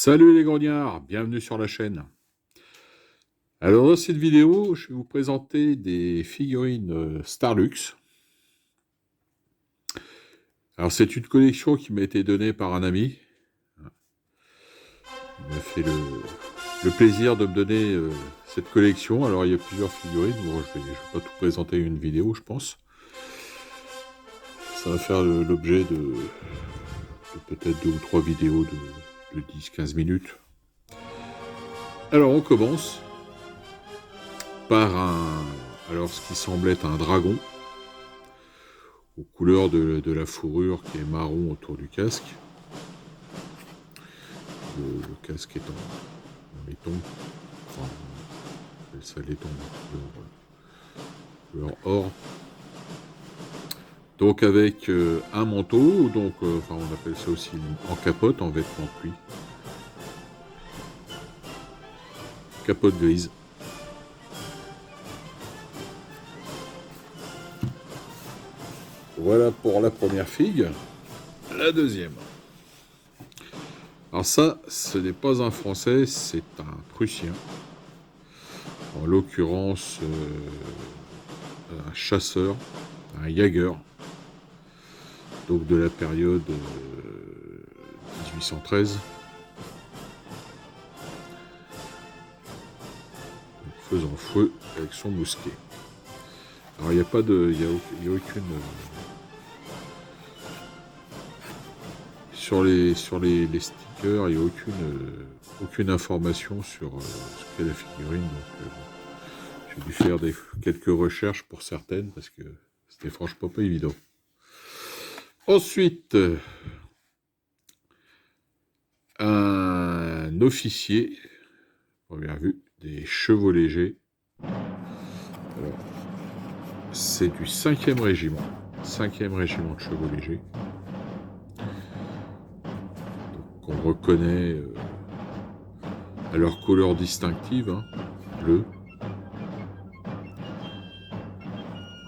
Salut les grognards, bienvenue sur la chaîne. Alors dans cette vidéo, je vais vous présenter des figurines Starlux. Alors c'est une collection qui m'a été donnée par un ami. Il m'a fait le plaisir de me donner cette collection. Alors il y a plusieurs figurines, bon, je vais pas tout présenter une vidéo je pense. Ça va faire l'objet de peut-être 2 ou 3 vidéos de 10-15 minutes. Alors on commence par ce qui semble être un dragon, aux couleurs de la fourrure qui est marron autour du casque. Le casque est en laiton, enfin, on appelle ça laiton, couleur or. Donc avec un manteau, donc on appelle ça aussi en capote, en vêtement de pluie. Capote grise. Voilà pour la première figue. La deuxième. Alors ça, ce n'est pas un Français, c'est un Prussien. En l'occurrence, un chasseur, un Jäger. Donc de la période 1813. Faisant feu avec son mousquet. Alors il n'y a pas de... Il y a aucune... Sur les stickers, il n'y a aucune information sur ce qu'est la figurine. Donc j'ai dû faire quelques recherches pour certaines parce que c'était franchement pas évident. Ensuite, un officier, première vue, des chevaux légers. Alors, c'est du 5e régiment. 5e régiment de chevaux légers. Donc, on reconnaît à leur couleur distinctive, hein, bleu.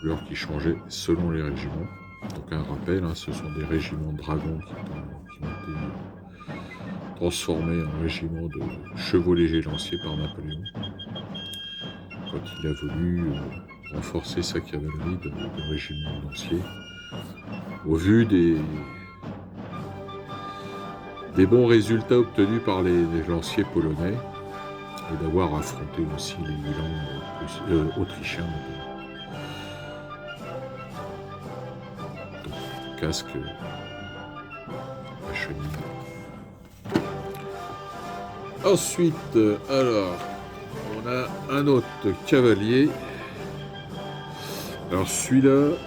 Couleur qui changeait selon les régiments. Donc un rappel, hein, ce sont des régiments de dragons qui ont été transformés en régiments de chevaux légers lanciers par Napoléon, quand il a voulu renforcer sa cavalerie de régiments lanciers, au vu des bons résultats obtenus par les lanciers polonais, et d'avoir affronté aussi les Uhlans autrichiens. Donc, casque à chenille. Ensuite, alors, on a un autre cavalier. Alors celui-là,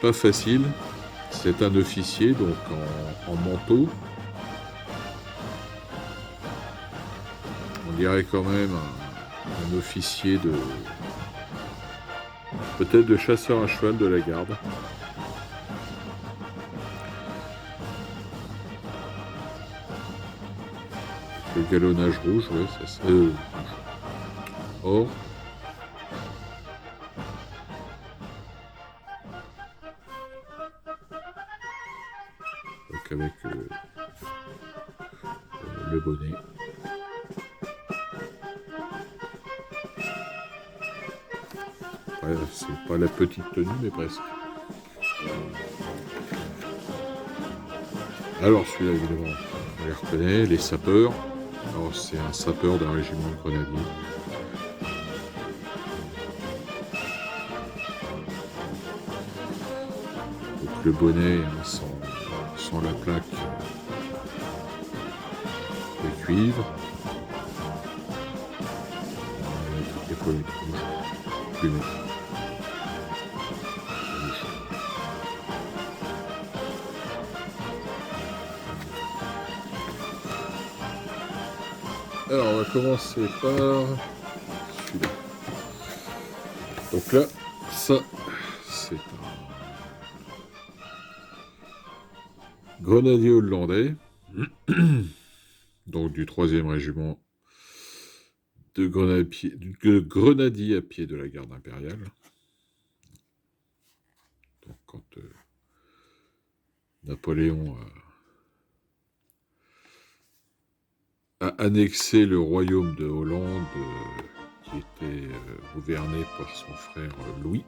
pas facile. C'est un officier, donc en manteau. On dirait quand même un officier de... peut-être de chasseur à cheval de la garde. Le galonnage rouge, ouais, ça c'est... or. Donc avec le bonnet. Ouais, c'est pas la petite tenue, mais presque. Alors celui-là, évidemment, on les reconnaît, les sapeurs. Alors c'est un sapeur d'un régiment de grenadiers. Donc le bonnet, hein, sans la plaque de cuivre. Toutes les épaulettes rouges, plumées. Alors on va commencer par celui-là. Donc là, ça, c'est un grenadier hollandais, donc du 3e régiment de grenadiers à pied de la garde impériale. quand Napoléon a annexé le royaume de Hollande, qui était gouverné par son frère Louis,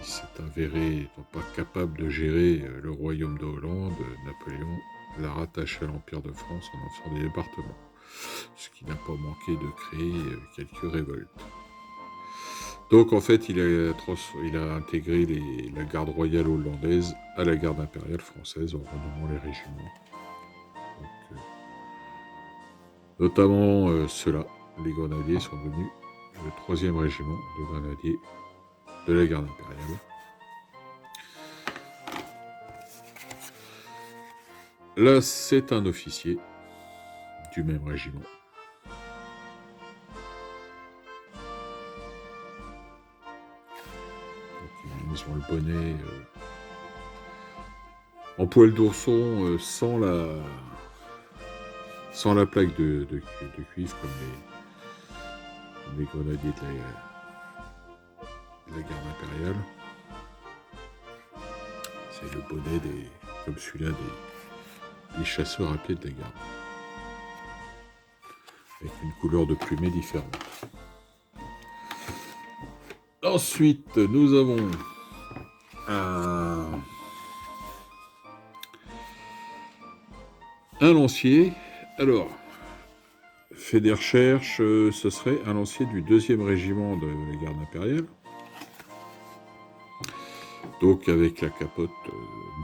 qui s'est avéré étant pas capable de gérer le royaume de Hollande. Napoléon l'a rattaché à l'Empire de France en en faisant des départements, ce qui n'a pas manqué de créer quelques révoltes. Donc en fait, il a intégré la garde royale hollandaise à la garde impériale française en renommant les régiments. Donc, notamment ceux-là, les grenadiers, sont devenus le 3e régiment de grenadiers de la garde impériale. Là, c'est un officier du même régiment. Donc, ils ont le bonnet en poil d'ourson, sans la plaque de cuivre comme les grenadiers de la garde impériale. C'est le bonnet comme celui-là des chasseurs à pied de la garde, avec une couleur de plumet différente. Ensuite, nous avons un lancier. Alors, fait des recherches, ce serait un lancier du 2e régiment de la garde impériale, donc avec la capote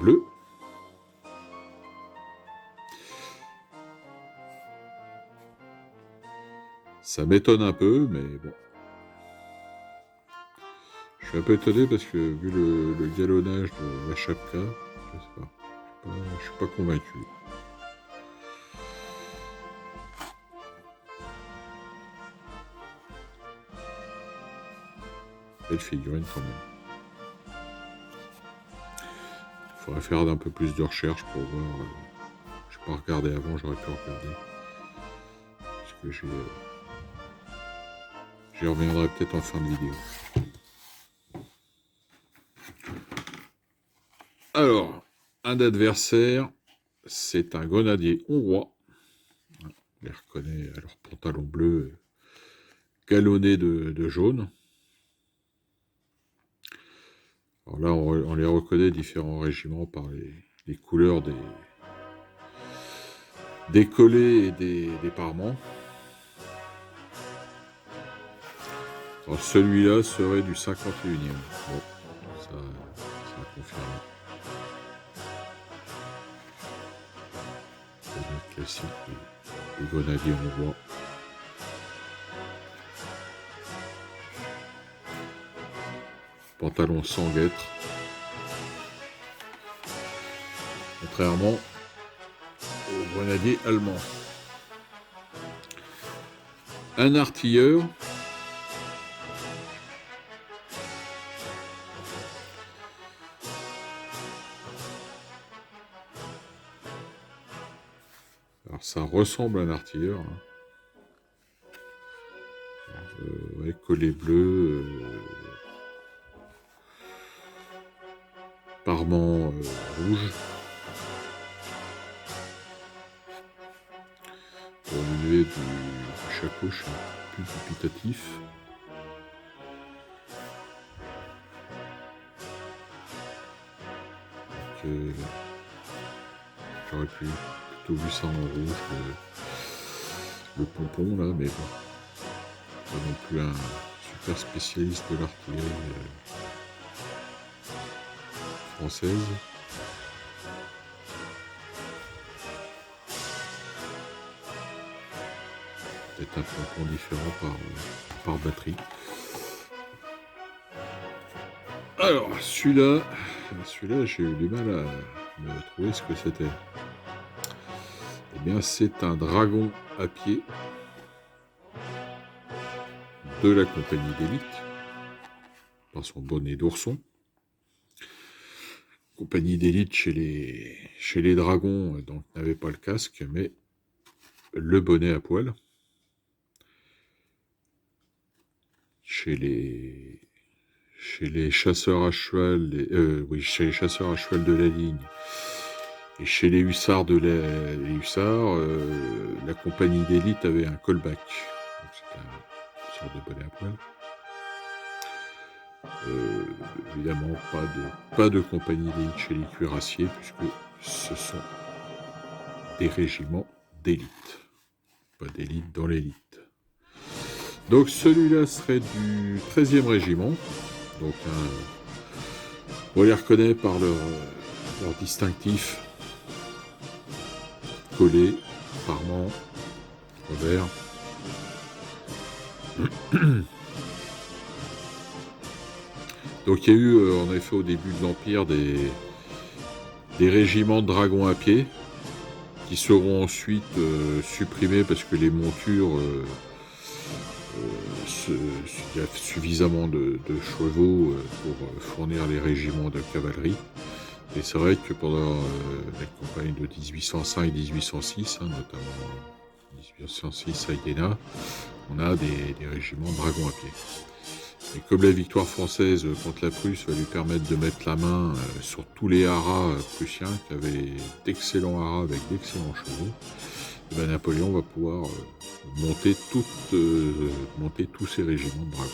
bleue. Ça m'étonne un peu, mais bon. Je suis un peu étonné parce que vu le galonnage de la chapka, je sais pas. Je suis pas convaincu. Belle figurine quand même. Il faudrait faire un peu plus de recherche pour voir. Je n'ai pas regardé avant, j'aurais pu regarder. Parce que j'y reviendrai peut-être en fin de vidéo. Alors, un adversaire, c'est un grenadier hongrois. On les reconnaît à leur pantalon bleu galonné de jaune. Alors là, on les reconnaît différents régiments par les couleurs des collets et des parements. Alors celui-là serait du 51e. Bon, ça confirme. C'est notre classique des grenadiers hongrois. Pantalon sans guêtre. Contrairement aux grenadiers allemands. Un artilleur. Alors ça ressemble à un artilleur. Ouais, collet bleu. Parement rouge. Pour relever du chapeauche plus dubitatif. J'aurais plutôt vu ça en rouge, le pompon là, mais bon, pas non plus un super spécialiste de l'artillerie française. Peut-être un pompon différent par batterie. Alors, celui-là, j'ai eu du mal à me trouver ce que c'était. Eh bien, c'est un dragon à pied de la compagnie d'élite, dans son bonnet d'ourson. Compagnie d'élite chez les dragons, donc n'avait pas le casque, mais le bonnet à poil. Chez chez les chasseurs à cheval, oui, chez les chasseurs à cheval de la ligne et chez les hussards la compagnie d'élite avait un callback. Donc c'était une sorte de bonnet à poil. Évidemment, pas de compagnie d'élite chez les cuirassiers, puisque ce sont des régiments d'élite. Pas d'élite dans l'élite. Donc celui-là serait du 13e régiment. Donc on les reconnaît par leur distinctif collé, parement, revers. Donc il y a eu en effet au début de l'Empire des régiments de dragons à pied qui seront ensuite supprimés parce que les montures, il y a suffisamment de chevaux pour fournir les régiments de cavalerie. Et c'est vrai que pendant la campagne de 1805-1806, notamment 1806 à Iéna, on a des régiments de dragons à pied. Et comme la victoire française contre la Prusse va lui permettre de mettre la main sur tous les haras prussiens qui avaient d'excellents haras avec d'excellents chevaux, et ben Napoléon va pouvoir monter tous ces régiments de dragons.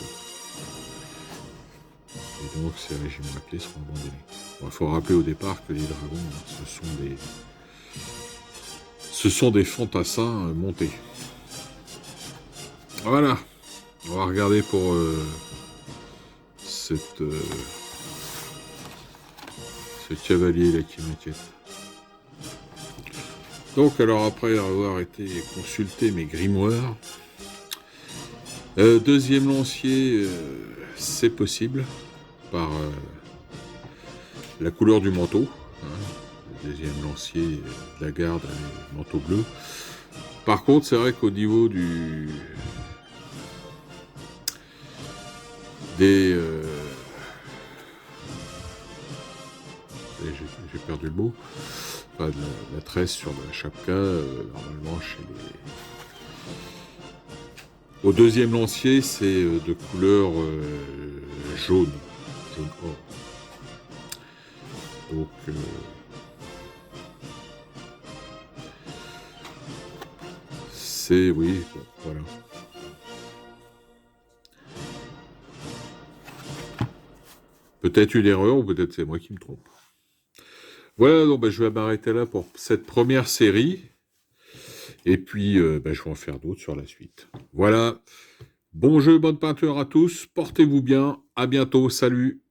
Et donc ces régiments à pied seront abandonnés. Bon, il faut rappeler au départ que les dragons, ce sont des fantassins montés. Voilà, on va regarder pour ce cavalier là qui m'inquiète. Donc alors après avoir été consulté mes grimoires, deuxième lancier, c'est possible par la couleur du manteau. Le deuxième lancier de la garde a le manteau bleu. Par contre, c'est vrai qu'au niveau j'ai perdu le mot. Enfin, de la tresse sur la chapka, normalement au deuxième lancier, c'est de couleur jaune or. Donc c'est oui, voilà. Peut-être une erreur ou peut-être c'est moi qui me trompe. Voilà, donc je vais m'arrêter là pour cette première série. Et puis, je vais en faire d'autres sur la suite. Voilà. Bon jeu, bonne peinture à tous. Portez-vous bien. À bientôt. Salut.